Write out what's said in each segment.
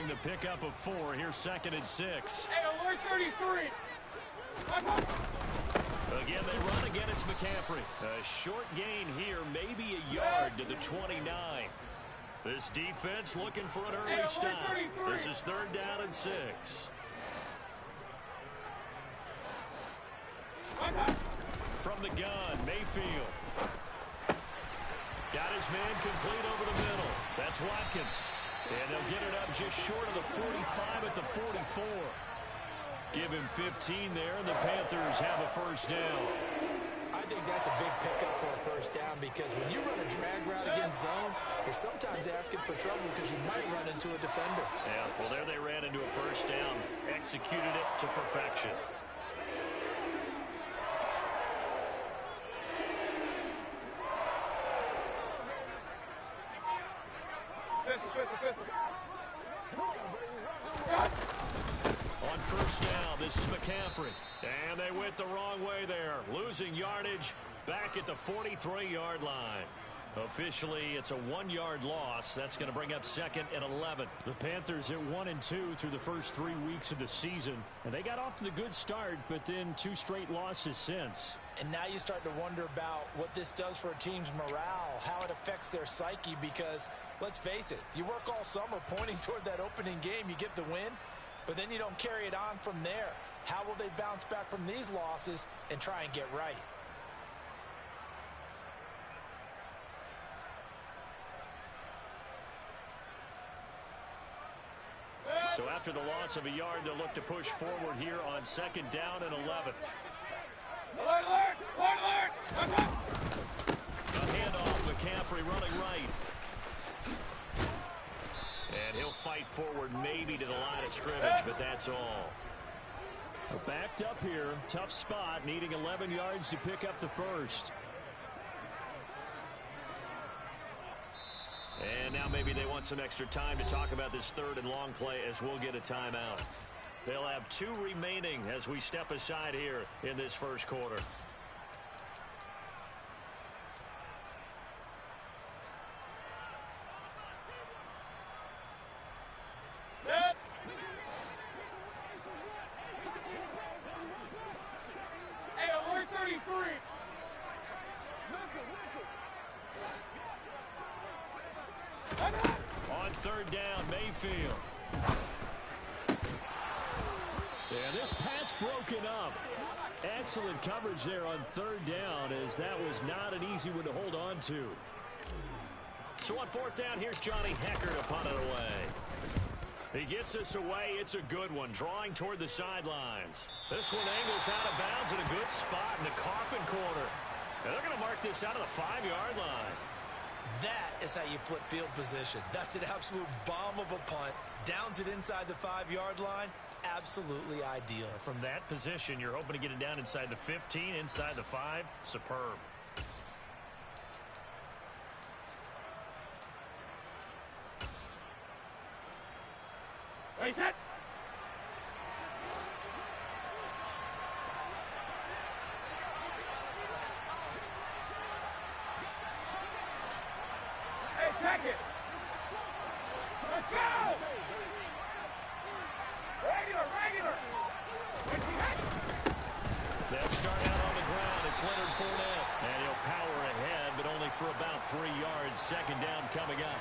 the pickup of 4. Here's 2nd and 6. Hey, alert 33. Again, they run again. It's McCaffrey. A short gain here, maybe a yard to the 29. This defense looking for an early stop. This is 3rd down and 6. From the gun, Mayfield. Got his man complete over the middle. That's Watkins. And they'll get it up just short of the 45 at the 44. Give him 15 there, and the Panthers have a first down. I think that's a big pickup for a first down because when you run a drag route against zone, you're sometimes asking for trouble because you might run into a defender. Yeah, well, there they ran into a first down. Executed it to perfection. On first down, this is McCaffrey. And they went the wrong way there. Losing yardage back at the 43-yard line. Officially, it's a 1-yard loss. That's going to bring up 2nd and 11. The Panthers at 1-2 through the first 3 weeks of the season. And they got off to the good start, but then 2 straight losses since. And now you start to wonder about what this does for a team's morale, how it affects their psyche because, let's face it, you work all summer pointing toward that opening game, you get the win, but then you don't carry it on from there. How will they bounce back from these losses and try and get right? So after the loss of a yard, they'll look to push forward here on 2nd down and 11. Alert! Alert! A handoff, McCaffrey running right. And he'll fight forward maybe to the line of scrimmage, but that's all. Backed up here, tough spot, needing 11 yards to pick up the first. And now maybe they want some extra time to talk about this 3rd and long play as we'll get a timeout. They'll have 2 remaining as we step aside here in this first quarter. Hey, alert 33. On 3rd down, Mayfield. Yeah, this pass broken up. Excellent coverage there on 3rd down as that was not an easy one to hold on to. So on 4th down, here's Johnny Hekker to punt it away. He gets us away. It's a good one, drawing toward the sidelines. This one angles out of bounds in a good spot in the coffin corner. And they're going to mark this out of the 5-yard line. That is how you flip field position. That's an absolute bomb of a punt. Downs it inside the 5-yard line. Absolutely ideal. From that position, you're hoping to get it down inside the 15, inside the 5. Superb. Hey, set. Hey, check it. Let's go. Regular. They'll start out on the ground. It's Leonard Fournette. And he'll power ahead, but only for about 3 yards. 2nd down coming up.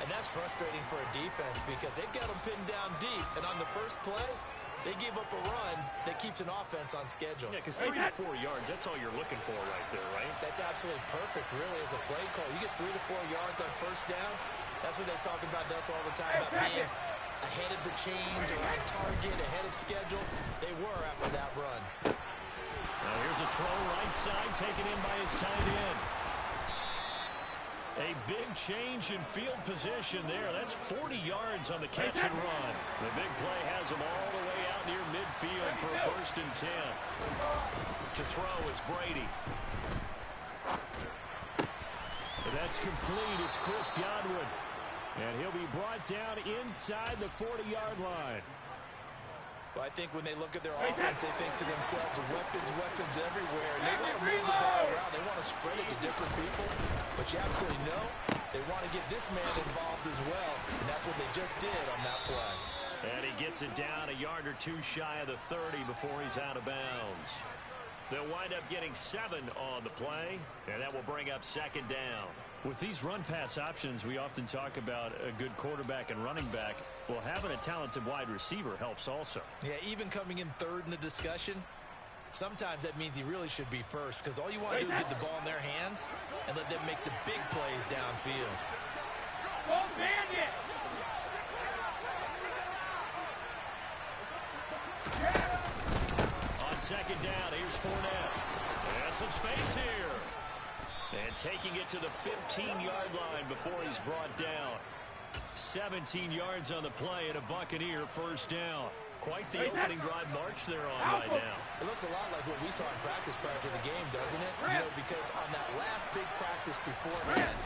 And that's frustrating for a defense because they've got them pinned down deep. And on the first play, they give up a run that keeps an offense on schedule. Yeah, because 3 to 4 yards, that's all you're looking for right there, right? That's absolutely perfect, really, as a play call. You get 3 to 4 yards on first down. That's what they talk about us all the time, about being ahead of the chains or on target, ahead of schedule. They were after that run. Now here's a throw right side taken in by his tight end. A big change in field position there. That's 40 yards on the catch and run. The big play has him all the way out near midfield for a 1st and 10. To throw, it's Brady. And that's complete. It's Chris Godwin. And he'll be brought down inside the 40-yard line. Well, I think when they look at their offense, they think to themselves, weapons everywhere. And they want to move the ball around. They want to spread it to different people. But you absolutely know They want to get this man involved as well, and that's what they just did on that play. And he gets it down a yard or two shy of the 30 before he's out of bounds. They'll wind up getting 7 on the play, and that will bring up second down. With these run-pass options, we often talk about a good quarterback and running back. Well, having a talented wide receiver helps also. Yeah, even coming in third in the discussion, sometimes that means he really should be first, because all you want to do is get the ball in their hands and let them make the big plays downfield. Go, Bandit! On second down, here's Fournette. And some space here. And taking it to the 15-yard line before he's brought down. 17 yards on the play and a Buccaneer first down. Quite the opening drive march they're on right now. It looks a lot like what we saw in practice prior to the game, doesn't it? You know, because on that last big practice beforehand,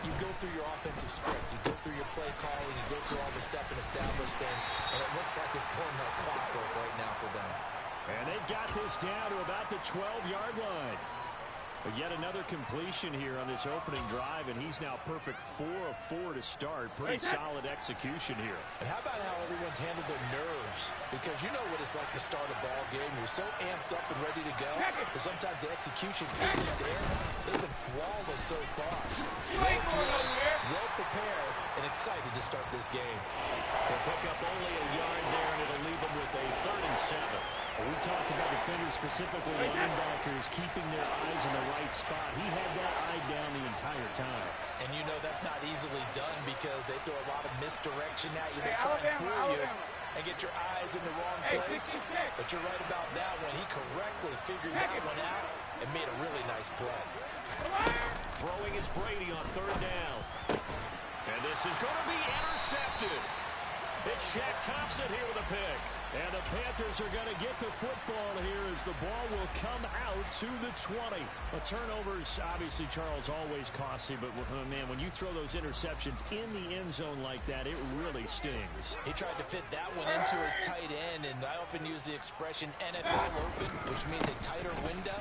you go through your offensive script, you go through your play calling, you go through all the step and establish things, and it looks like it's going like clockwork right now for them. And they've got this down to about the 12-yard line. But yet another completion here on this opening drive, and he's now perfect 4 of 4 to start. Pretty solid execution here. And how about how everyone's handled their nerves? Because you know what it's like to start a ball game. You're so amped up and ready to go, but sometimes the execution isn't there. They've been flawless so far. Well prepared and excited to start this game. They'll pick up only a yard there, and it'll leave them with a 3rd and 7. We talk about defenders, specifically linebackers, keeping their eyes in the right spot. He had that eye down the entire time. And you know that's not easily done because they throw a lot of misdirection at you. They try and fool you and get your eyes in the wrong place. But you're right about that one. He correctly figured that one out and made a really nice play. Throwing is Brady on 3rd down. And this is going to be intercepted. It's Shaq Thompson here with a pick. And the Panthers are going to get the football here as the ball will come out to the 20. Turnovers, obviously, Charles, always costly. But, man, when you throw those interceptions in the end zone like that, it really stings. He tried to fit that one into his tight end, and I often use the expression NFL open, which means a tighter window.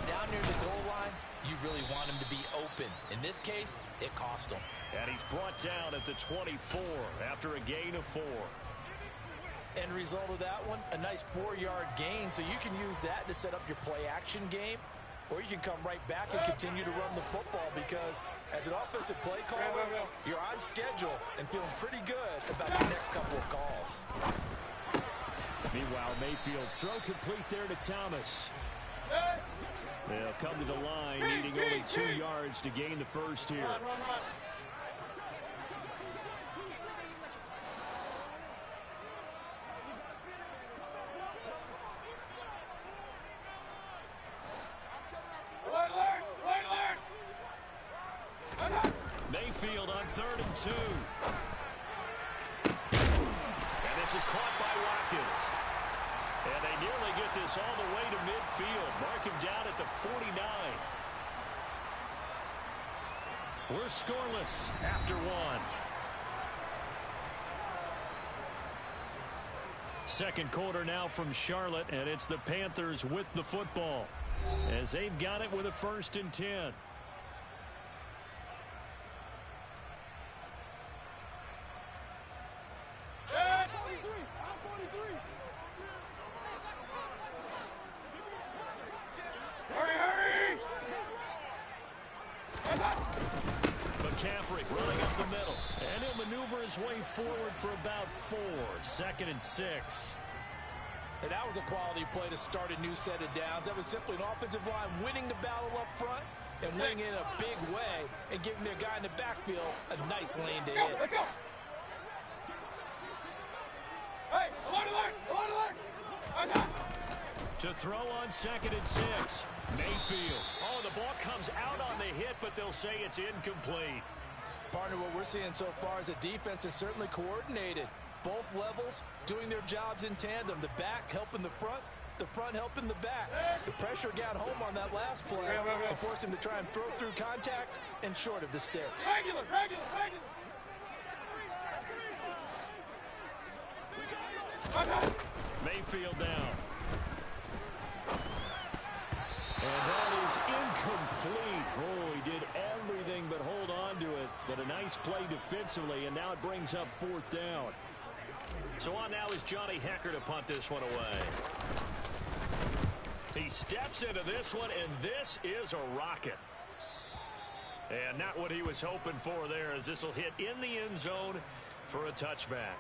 Down near the goal line, you really want him to be open. In this case, it cost him. And he's brought down at the 24 after a gain of 4. End result of that one, a nice 4-yard gain, so you can use that to set up your play-action game, or you can come right back and continue to run the football because as an offensive play caller, you're on schedule and feeling pretty good about your next couple of calls. Meanwhile, Mayfield's throw complete there to Thomas. They'll come to the line, needing only 2 yards to gain the first here. Mayfield on 3rd and 2. And this is caught by Watkins. And they nearly get this all the way to midfield. Mark him down at the 49. We're scoreless after 1. Second quarter now from Charlotte, and it's the Panthers with the football as they've got it with a 1st and 10. McCaffrey running up the middle, and he'll maneuver his way forward for about 4. 2nd and 6. And that was a quality play to start a new set of downs. That was simply an offensive line winning the battle up front and winning in a big way and giving their guy in the backfield a nice lane to hit. Let's go. Hey, alert! To throw on 2nd and 6. Mayfield. Oh, the ball comes out on the hit, but they'll say it's incomplete. Partner, what we're seeing so far is a defense is certainly coordinated. Both levels doing their jobs in tandem. The back helping the front helping the back. The pressure got home on that last play and forced him to try and throw through contact and short of the sticks. Regular. Mayfield down. And that is incomplete. Oh, he did everything but hold on to it, but Nice play defensively, and now it brings up 4th down. So on now is Johnny Hekker to punt this one away. He steps into this one, and this is a rocket. And not what he was hoping for there, as this will hit in the end zone for a touchback.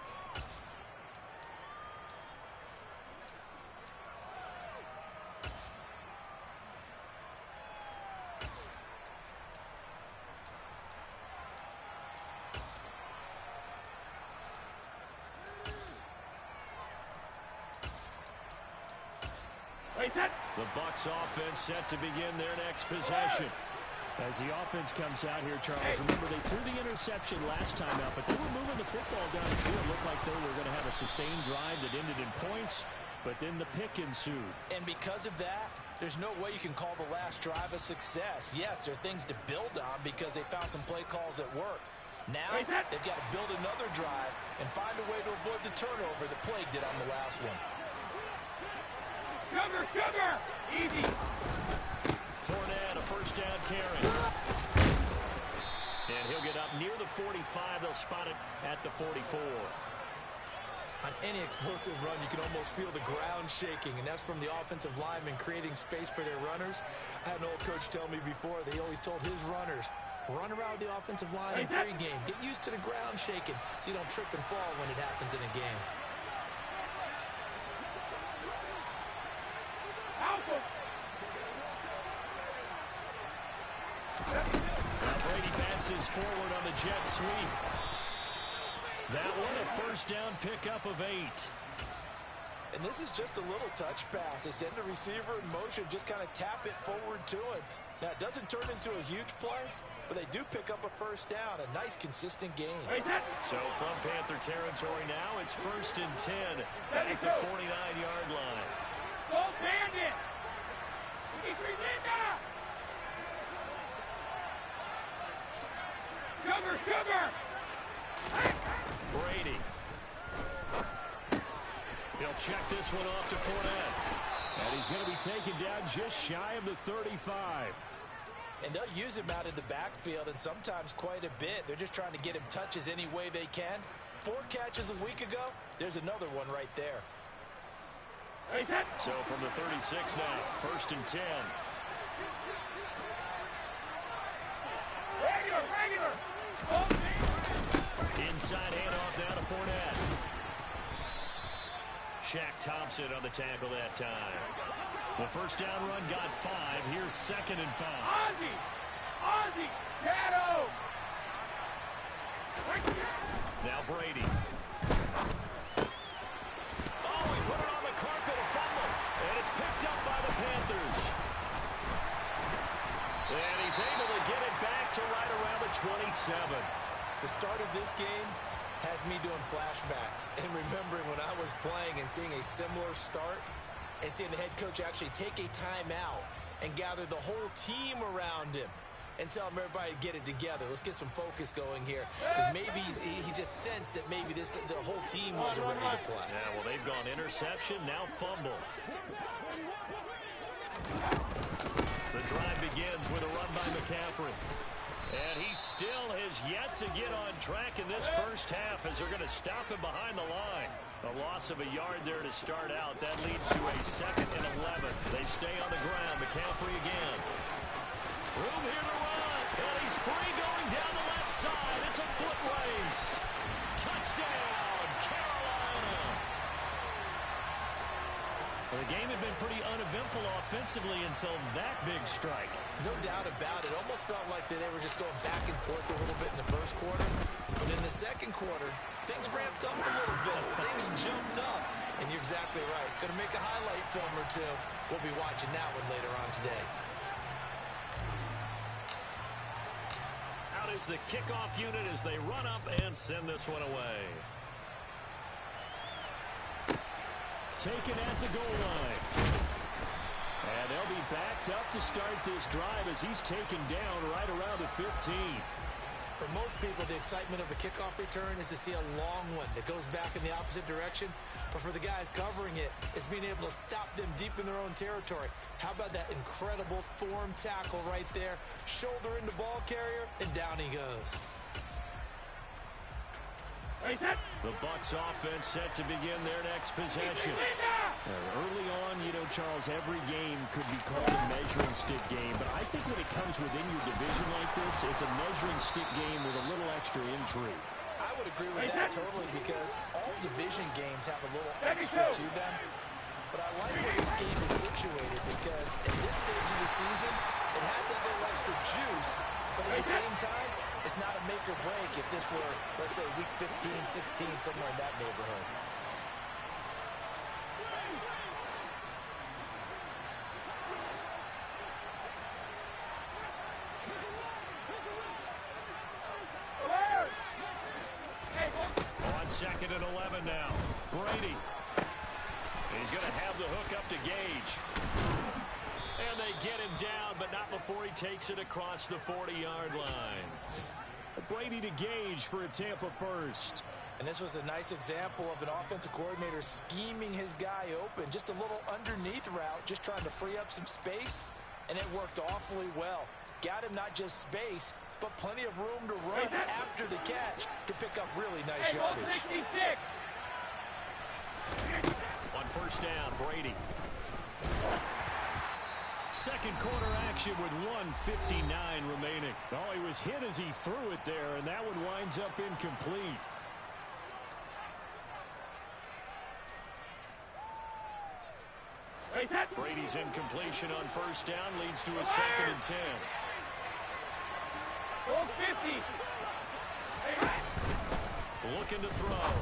The Bucs offense set to begin their next possession. As the offense comes out here, Charles, remember they threw the interception last time out, but they were moving the football down the field. Looked like they were going to have a sustained drive that ended in points, but then the pick ensued. And because of that, there's no way you can call the last drive a success. Yes, there are things to build on because they found some play calls that work. Now they've got to build another drive and find a way to avoid the turnover that plagued it on the last one. Sugar! Easy! Fournette, a first down carry. And he'll get up near the 45. They'll spot it at the 44. On any explosive run, you can almost feel the ground shaking, and that's from the offensive linemen creating space for their runners. I had an old coach tell me before, they always told his runners, run around the offensive line in pregame. Get used to the ground shaking so you don't trip and fall when it happens in a game. Now Brady bounces forward on the jet sweep. That one a first down pickup of 8. And this is just a little touch pass. They send the receiver in motion, just kind of tap it forward to him. Now, it doesn't turn into a huge play, but they do pick up a first down. A nice, consistent game. So from Panther territory now, it's 1st and 10 at the 49-yard line. Go Bandit! Sugar! Brady. He'll check this one off to Fournette. And he's going to be taken down just shy of the 35. And they'll use him out in the backfield, and sometimes quite a bit. They're just trying to get him touches any way they can. 4 catches a week ago. There's another one right there. So from the 36 now, 1st and 10. Regular! Inside handoff now to Fournette. Shaq Thompson on the tackle that time. The first down run got 5. Here's 2nd and 5. Ozzie! Shadow! Now Brady. Oh, he put it on the carpet, a fumble. And it's picked up by the Panthers. And he's able to get it back to right around the 27. The start of this game has me doing flashbacks and remembering when I was playing and seeing a similar start and seeing the head coach actually take a timeout and gather the whole team around him and tell him everybody to get it together. Let's get some focus going here, because maybe he just sensed that maybe the whole team wasn't ready to play. Yeah, well, they've gone interception, now fumble. The drive begins with a run by McCaffrey. And he still has yet to get on track in this first half as they're going to stop him behind the line. A loss of a yard there to start out. That leads to a 2nd and 11. They stay on the ground. McCaffrey again. Room here to run. And he's free going down the left side. It's a foot race. Touchdown, Carolina. Well, the game had been pretty uneventful offensively until that big strike. No doubt about it. Almost felt like they were just going back and forth a little bit in the first quarter. But in the second quarter, things ramped up a little bit. Things jumped up. And you're exactly right. Going to make a highlight film or two. We'll be watching that one later on today. Out is the kickoff unit as they run up and send this one away. Taken at the goal line. And they'll be backed up to start this drive as he's taken down right around the 15. For most people, the excitement of the kickoff return is to see a long one that goes back in the opposite direction. But for the guys covering it, it's being able to stop them deep in their own territory. How about that incredible form tackle right there? Shoulder into ball carrier, and down he goes. The Bucs offense set to begin their next possession. Early on, you know, Charles, every game could be called a measuring stick game, but I think when it comes within your division like this, it's a measuring stick game with a little extra intrigue. I would agree with that totally because all division games have a little extra to them. But I like where this game is situated because at this stage of the season, it has a little extra juice, but at the same time, it's not a make or break if this were, let's say, week 15, 16, somewhere in that neighborhood. On 2nd and 11 now. Brady. He's going to have the hook up to Gage. And they get him down, but not before he takes it across the 40-yard line. Brady to Gage for a Tampa first. And this was a nice example of an offensive coordinator scheming his guy open. Just a little underneath route, just trying to free up some space, and it worked awfully well. Got him not just space, but plenty of room to run after the catch to pick up really nice yardage. On 1st down, Brady. Second quarter action with 1:59 remaining. Oh, he was hit as he threw it there, and that one winds up incomplete. Brady's incompletion on 1st down leads to a 2nd and 10. Looking to throw.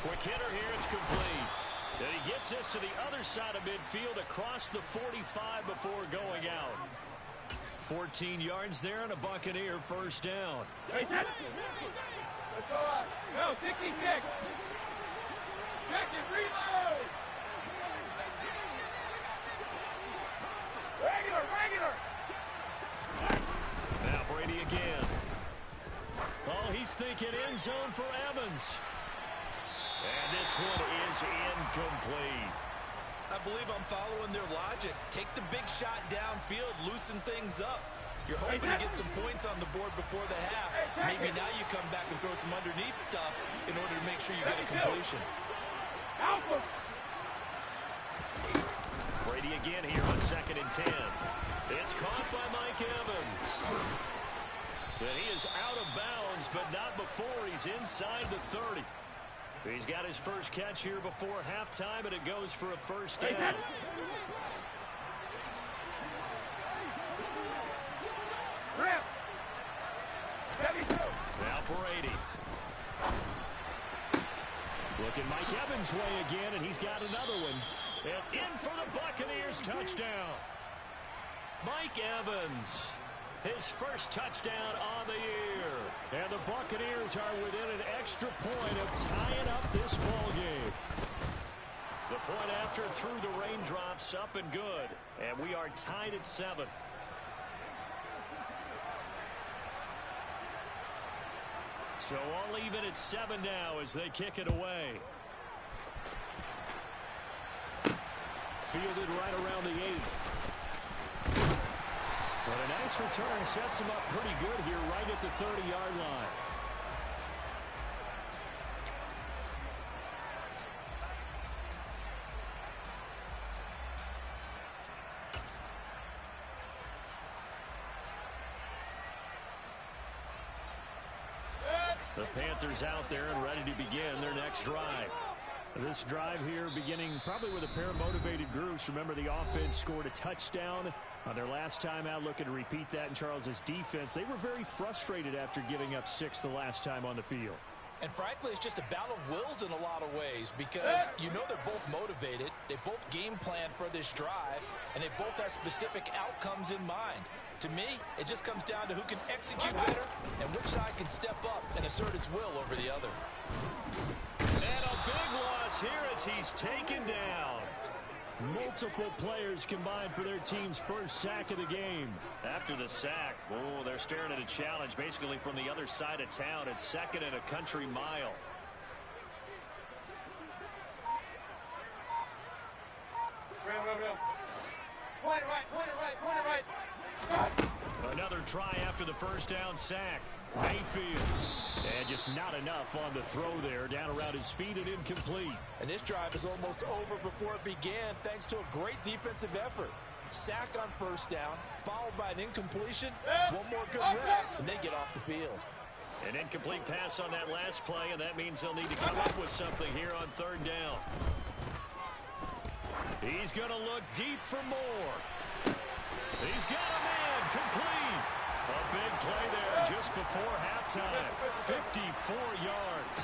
Quick hitter here, it's complete. And he gets this to the other side of midfield across the 45 before going out. 14 yards there and a Buccaneer 1st down. Let's go up. No, 66. Check it, reload. Regular. Now Brady again. Oh, he's thinking end zone for Evans. And this one is incomplete. I believe I'm following their logic. Take the big shot downfield, loosen things up. You're hoping to get some points on the board before the half. Maybe now you come back and throw some underneath stuff in order to make sure you get a completion. Brady again here on 2nd and 10. It's caught by Mike Evans. And he is out of bounds, but not before he's inside the 30. He's got his first catch here before halftime, and it goes for a 1st down. Now Brady. Looking Mike Evans' way again, and he's got another one. And in for the Buccaneers touchdown. Mike Evans. His first touchdown on the year. And the Buccaneers are within an extra point of tying up this ball game. The point after through the raindrops, up and good. And we are tied at 7. So all even at 7 now as they kick it away. Fielded right around the 8. But a nice return sets him up pretty good here right at the 30-yard line. The Panthers out there and ready to begin their next drive. This drive here beginning probably with a pair of motivated groups. Remember, the offense scored a touchdown on their last time out, looking to repeat that in Charles's defense. They were very frustrated after giving up 6 the last time on the field. And frankly, it's just a battle of wills in a lot of ways because you know they're both motivated. They both game plan for this drive, and they both have specific outcomes in mind. To me, it just comes down to who can execute better and which side can step up and assert its will over the other. And a big loss here as he's taken down. Multiple players combined for their team's first sack of the game. After the sack, oh, they're staring at a challenge basically from the other side of town. It's 2nd and a country mile. Point it right. Another try after the first down sack. Mayfield. And just not enough on the throw there. Down around his feet and incomplete. And this drive is almost over before it began thanks to a great defensive effort. Sack on first down, followed by an incompletion. One more good rep, and they get off the field. An incomplete pass on that last play, and that means they'll need to come up with something here on third down. He's going to look deep for more. He's got a man complete. A big play there just before halftime. 54 yards.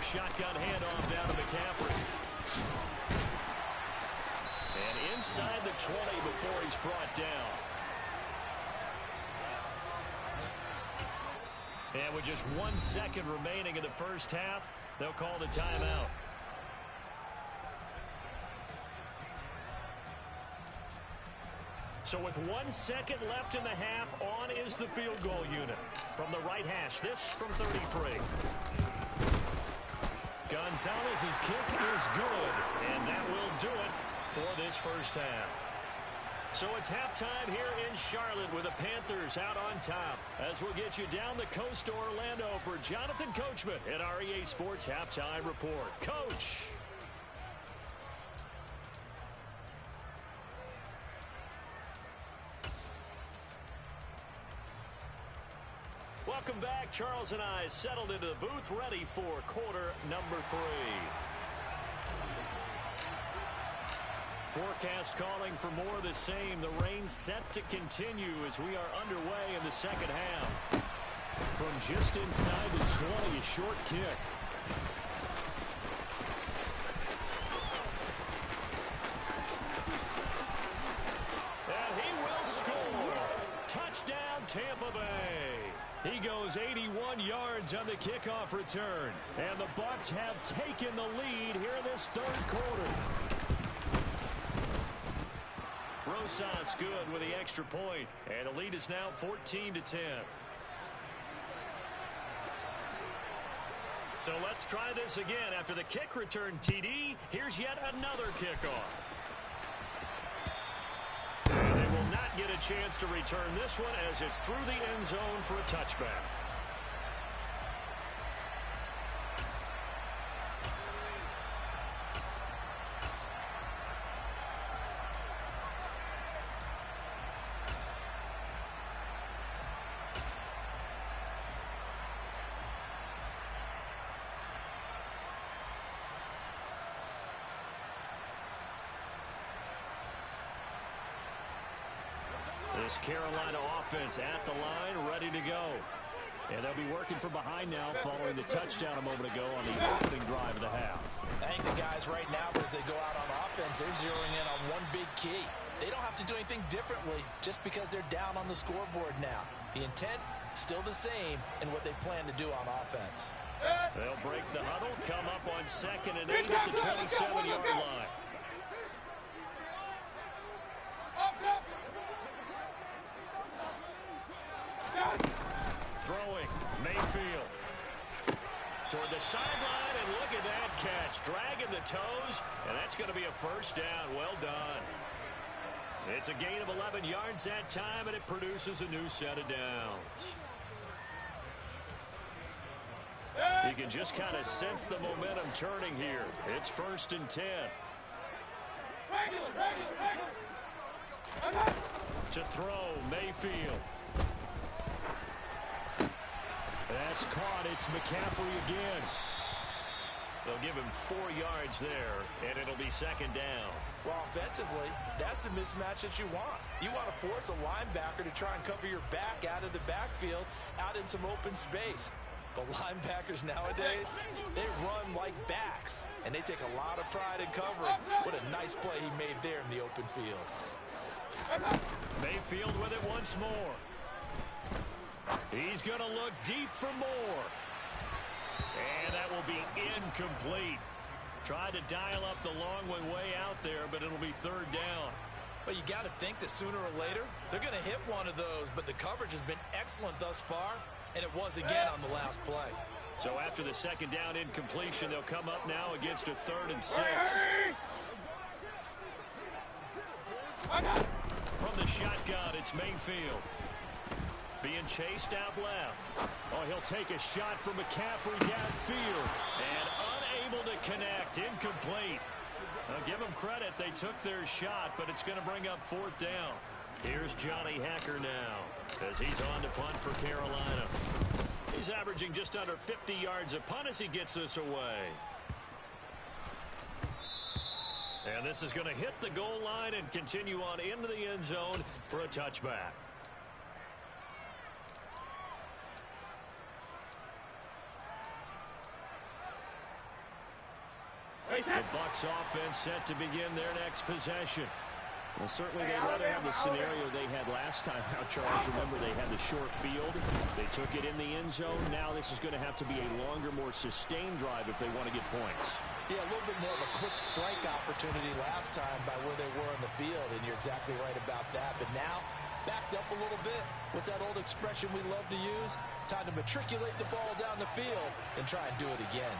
Shotgun handoff down to McCaffrey. And inside the 20 before he's brought down. And with just 1 second remaining in the first half, they'll call the timeout. So with 1 second left in the half, on is the field goal unit. From the right hash, this from 33. Gonzalez's kick is good, and that will do it for this first half. So it's halftime here in Charlotte with the Panthers out on top. As we'll get you down the coast to Orlando for Jonathan Coachman at our EA Sports Halftime Report. Coach. Welcome back. Charles and I settled into the booth ready for quarter number 3. Forecast calling for more of the same. The rain set to continue as we are underway in the second half. From just inside the 20, a short kick. And he will score. Touchdown, Tampa Bay. He goes 81 yards on the kickoff return. And the Bucs have taken the lead here in this third quarter. Rosas good with the extra point. And the lead is now 14-10. So let's try this again. After the kick return TD, here's yet another kickoff. And they will not get a chance to return this one as it's through the end zone for a touchback. This Carolina offense at the line, ready to go. And they'll be working from behind now following the touchdown a moment ago on the opening drive of the half. I think the guys right now, as they go out on offense, they're zeroing in on one big key. They don't have to do anything differently just because they're down on the scoreboard now. The intent, still the same in what they plan to do on offense. They'll break the huddle, come up on 2nd and 8 at the 27-yard line. Throwing, Mayfield. Toward the sideline, and look at that catch. Dragging the toes, and that's going to be a first down. Well done. It's a gain of 11 yards that time, and it produces a new set of downs. You can just kind of sense the momentum turning here. It's 1st and 10. To throw, Mayfield. That's caught. It's McCaffrey again. They'll give him 4 yards there, and it'll be 2nd down. Well, offensively, that's the mismatch that you want. You want to force a linebacker to try and cover your back out of the backfield, out in some open space. But linebackers nowadays, they run like backs, and they take a lot of pride in covering. What a nice play he made there in the open field. Mayfield with it once more. He's going to look deep for more. And that will be incomplete. Tried to dial up the long one way out there, but it'll be 3rd down. But you got to think that sooner or later, they're going to hit one of those, but the coverage has been excellent thus far, and it was again on the last play. So after the 2nd down incompletion, they'll come up now against a 3rd and 6. From the shotgun, it's Mayfield. being chased out left. Oh, he'll take a shot from McCaffrey downfield. And unable to connect. Incomplete. Now, give them credit. They took their shot, but it's going to bring up 4th down. Here's Johnny Hekker now as he's on to punt for Carolina. He's averaging just under 50 yards a punt as he gets this away. And this is going to hit the goal line and continue on into the end zone for a touchback. The Bucs offense set to begin their next possession. Well, certainly they'd rather have the scenario they had last time out, Charles. Remember, they had the short field. They took it in the end zone. Now this is going to have to be a longer, more sustained drive if they want to get points. Yeah, a little bit more of a quick strike opportunity last time by where they were on the field, and you're exactly right about that. But now, backed up a little bit. What's that old expression we love to use? Time to matriculate the ball down the field and try and do it again.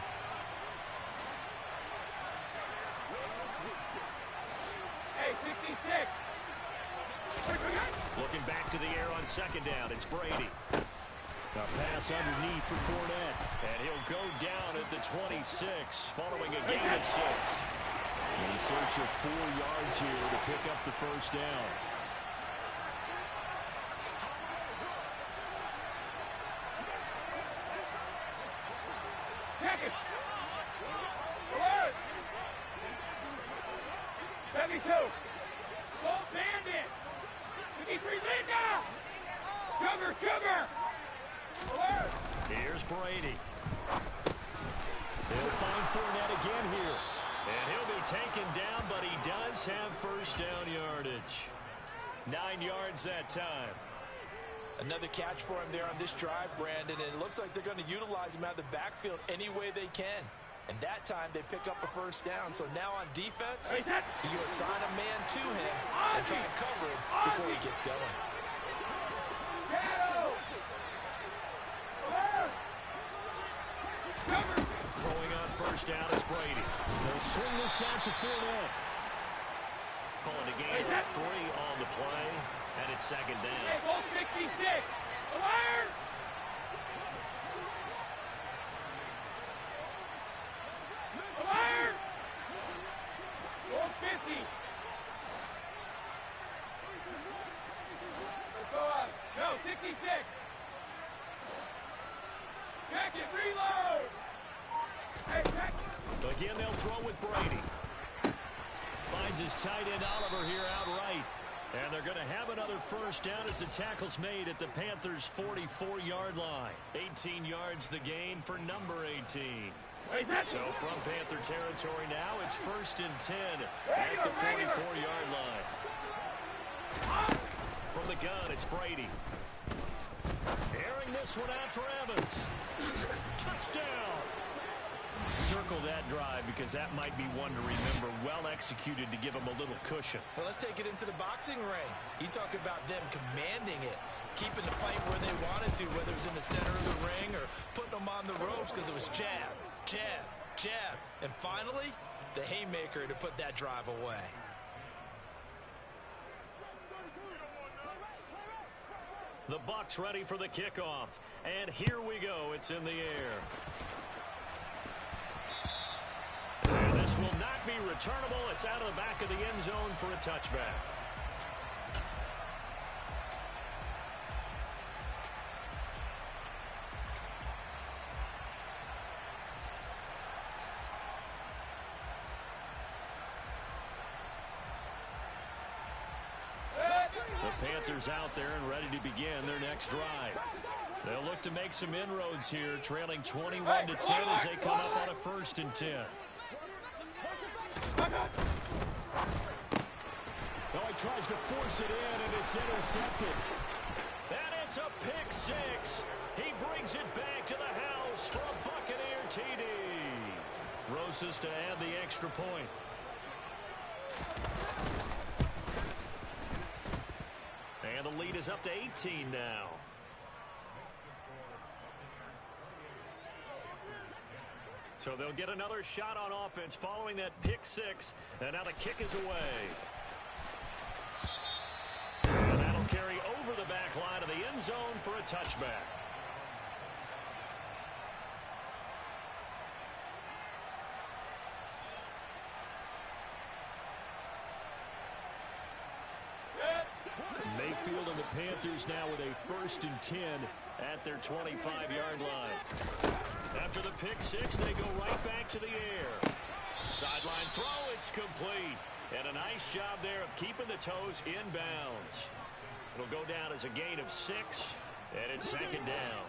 Looking back to the air on 2nd down, it's Brady. A pass underneath for Fournette. And he'll go down at the 26, following a gain of 6. In search of 4 yards here to pick up the 1st down. Here's Brady. They'll find Fournette again here. And he'll be taken down, but he does have 1st down yardage. 9 yards that time. Another catch for him there on this drive, Brandon, and it looks like they're going to utilize him out of the backfield any way they can. And that time they pick up a 1st down. So now on defense, you assign a man to him and try and cover him before he gets going. Throwing on 1st down is Brady. They'll swing this out to Fournette. Calling a gain of 3 on the play, and it's 2nd down. Goal 66. Alert! Alert! Goal 50. Let's go up. Go, 66. Check it, reload! Hey, check it. Again, they'll throw with Brady. Finds his tight end Oliver here outright. And they're going to have another 1st down as the tackle's made at the Panthers' 44-yard line. 18 yards the gain for number 18. So from Panther territory now, it's 1st and 10 at the 44-yard line. From the gun, it's Brady. Airing this one out for Evans. Touchdown! Circle that drive because that might be one to remember. Well executed to give them a little cushion. Well, let's take it into the boxing ring. You talk about them commanding it, keeping the fight where they wanted to, whether it was in the center of the ring or putting them on the ropes because it was jab, jab, jab. And finally, the haymaker to put that drive away. The Bucs ready for the kickoff. And here we go. It's in the air. And this will not be returnable. It's out of the back of the end zone for a touchback. The Panthers out there and ready to begin their next drive. They'll look to make some inroads here, trailing 21-10 as they come up on a 1st and 10. Oh, he tries to force it in, and it's intercepted. And it's a pick 6. He brings it back to the house for a Buccaneer TD. Rosas to add the extra point. And the lead is up to 18 now. So they'll get another shot on offense following that pick 6. And now the kick is away. And that'll carry over the back line of the end zone for a touchback. Mayfield and the Panthers now with a 1st and 10 at their 25-yard line. After the pick six, they go right back to the air. Sideline throw, it's complete. And a nice job there of keeping the toes inbounds. It'll go down as a gain of 6, and it's 2nd down.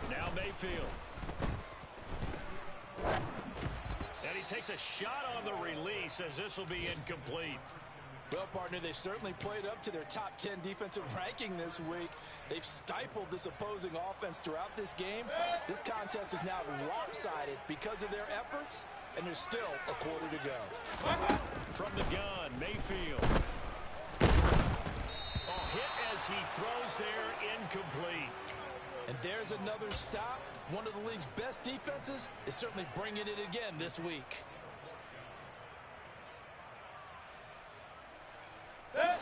Now Mayfield. And he takes a shot on the release as this will be incomplete. Well, partner, they've certainly played up to their top 10 defensive ranking this week. They've stifled this opposing offense throughout this game. This contest is now lopsided because of their efforts, and there's still a quarter to go. From the gun, Mayfield. Hit as he throws there, incomplete. And there's another stop. One of the league's best defenses is certainly bringing it again this week. Hey,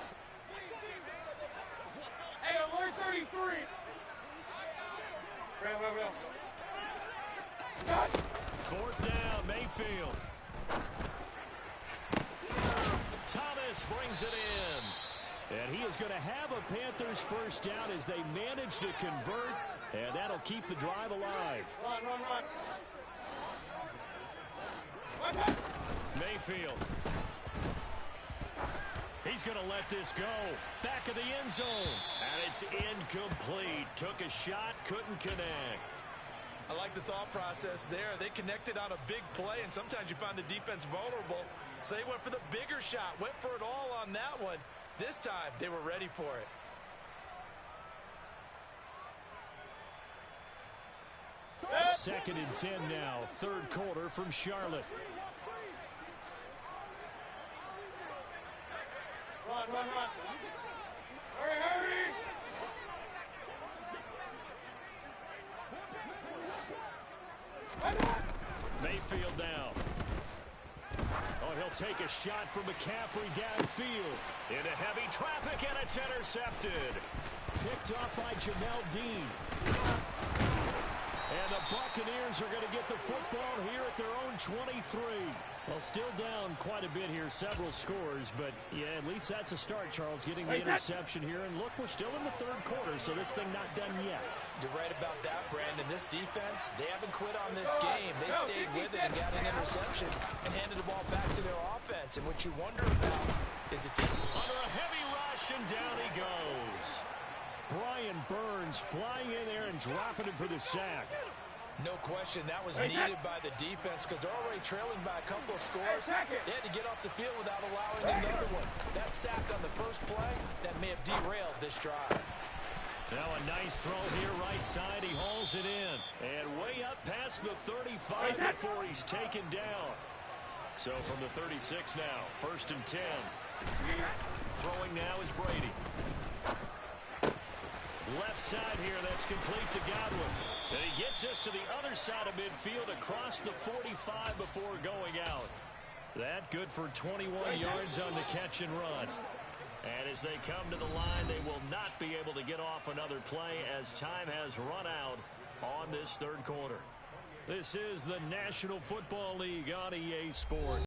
alert 33. Fourth down, Mayfield. Thomas brings it in. And he is going to have a Panthers 1st down as they manage to convert, and that'll keep the drive alive. Run. Mayfield. He's going to let this go. Back of the end zone. And it's incomplete. Took a shot, couldn't connect. I like the thought process there. They connected on a big play, and sometimes you find the defense vulnerable. So they went for the bigger shot, went for it all on that one. This time, they were ready for it. Second and 10 now, 3rd quarter from Charlotte. Run. Hurry. Mayfield down. Oh, he'll take a shot from McCaffrey downfield. Into heavy traffic, and it's intercepted. Picked off by Jamel Dean. And the Buccaneers are going to get the football here at their own 23. Well, still down quite a bit here, several scores, but yeah, at least that's a start, Charles, getting the interception here. And look, we're still in the 3rd quarter, so this thing not done yet. You're right about that, Brandon. This defense, they haven't quit on this game. They stayed with it and got an interception and handed the ball back to their offense. And what you wonder about is the team under a heavy rush, and down he goes. Brian Burns flying in there and dropping him for the sack. No question, that was needed by the defense because they're already trailing by a couple of scores. They had to get off the field without allowing another one. That sack on the first play, that may have derailed this drive. Now a nice throw here, right side. He hauls it in. And way up past the 35 before he's taken down. So from the 36 now, 1st and 10. Throwing now is Brady. Left side here, that's complete to Godwin. And he gets us to the other side of midfield across the 45 before going out. That good for 21 yards on the catch and run. And as they come to the line, they will not be able to get off another play as time has run out on this 3rd quarter. This is the National Football League on EA Sports.